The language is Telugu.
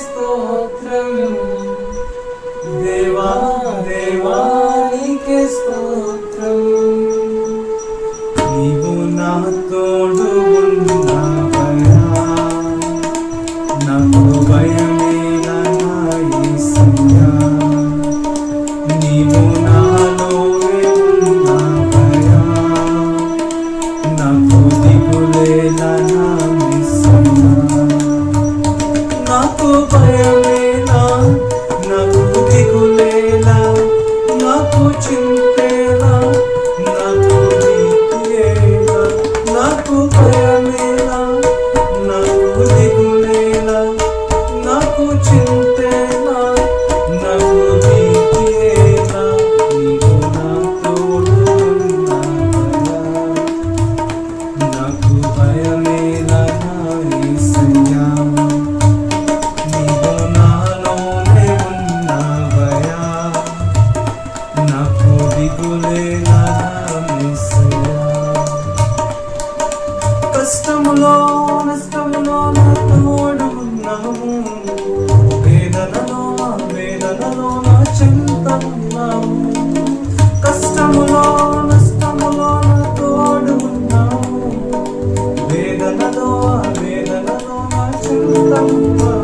స్తోత్రం దేవా దేవా నీకే స్తోత్రం. నీవు నా తోడు ఉన్నావయ్యా, నాకు భయమేలా నా యేసయ్యా. నీవు నాలోనే ఉన్నావయ్యా, నాకు దిగులేలా నా యేసయ్యా. నాకు భయమేలా, నాకు దిగులేలా, నాకు చింతేలా, నాకు నీకేలా. నాకు భయమేలా, నాకు దిగులేలా, నాకు చింతేలా, నాకు నీకేలా. నీవు నా తోడు ఉన్నావయ్యా, నాకు భయమేలా నా యేసయ్యా. నీవు నాలోనే ఉన్నావయ్యా, నాకు దిగులేలా నా యేసయ్యా. కష్టములో నష్టములో నా తోడు ఉన్నావు, వేదనలో నా చెంత ఉన్నావు. కష్టములో నష్టములో నా తోడు ఉన్నావు, వేదనలో నా చెంత ఉన్నావు.